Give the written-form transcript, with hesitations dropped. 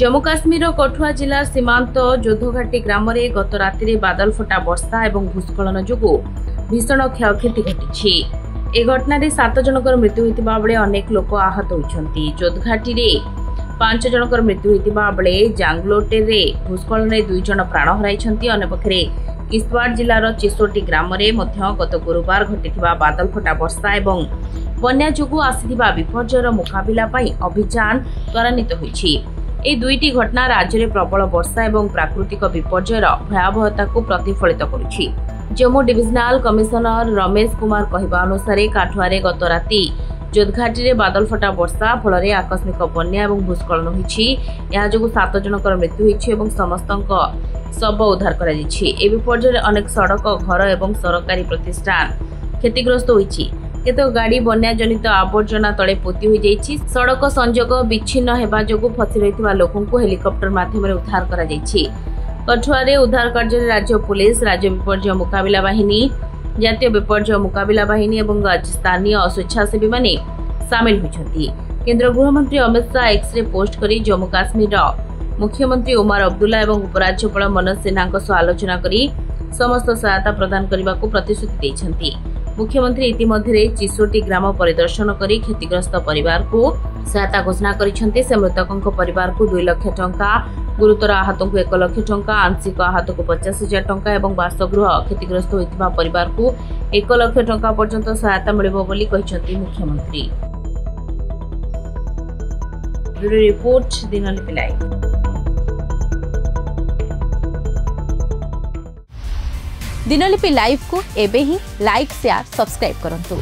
जम्मू काश्मीर कठुआ जिला सीमांत जोधघाटी ग्राम में गत राति बादल फटा वर्षा और भूस्खलन जो भीषण क्षयक्षति घटी। ए घटन 7 जनकर मृत्यु होता बेले अनेक लोक आहत होती। जोधघाटी में 5 जनकर मृत्यु होता बेले जांगलोटे भूस्खलन 2 जन प्राण हराई। अन्यपक्षे किश्तवाड़ जिलार चिसोटी ग्राम में गत गुरुवार घटी बादल फटा वर्षा और बन्या जो आसिथिबा विपर्ययर मुकाबिला अभियान त्वरान्वित होइछि। ए दुईटी घटना राज्य में प्रबल वर्षा और प्राकृतिक विपर्ययर भयावहता को प्रतिफलित करुछि। जम्मू डिविजनल कमिशनर रमेश कुमार कहवा अनुसार काठुआरे गत राति जोधघाटी में बादल फटा वर्षा फल आकस्मिक बन्या और भूस्खलन होइछि। यह जो 7 जनकर मृत्यु होइछि और समस्त शव उद्धार कर विपर्यय अनेक सड़क घर और सरकारी प्रतिष्ठान क्षतिग्रस्त होइछि। केतो गाड़ी बन्या जनित आवर्जना तले पोती हो जाइछि। सड़क संजोग विच्छिन्न हेबा जोगु फसी रहितबा लोकन को हेलिकॉप्टर माध्यम उद्धार करा जाइछि। कठुआरे उद्धार कार्य राज्य पुलिस, राज्य विपर्यय मुकाबिला बाहिनी, जातीय विपर्यय मुकाबिला बाहिनी और स्थानीय स्वेच्छासेवी माने सामिल होइछन्ति। केंद्र गृहमंत्री Amit Shah X ray post करी जम्मू काश्मीर मुख्यमंत्री उमर अब्दुल्ला और उपराज्यपाल मनोज सिन्हा सह आलोचना करी समस्त सहायता प्रदान करने को प्रतिश्रुति दैछन्ति। मुख्यमंत्री इतिमध्य चिसोटी ग्राम परिदर्शन करी क्षतिग्रस्त परिवार को सहायता घोषणा करिसेंति। से मृतकों परिवार को 2 लाख टंका, गुरुतर आहतों को 1 लाख टंका, आंशिक आहत को 50,000 टंका और बासगृह क्षतिग्रस्त होइतिबा परिवार को 1 लाख टंका पर्यंत सहायता मिलिबो बोली कहिसेंति मुख्यमंत्री। Bureau report Dinalipi live. Dinalipi live को एबे ही लाइक शेयर सब्सक्राइब करंतु।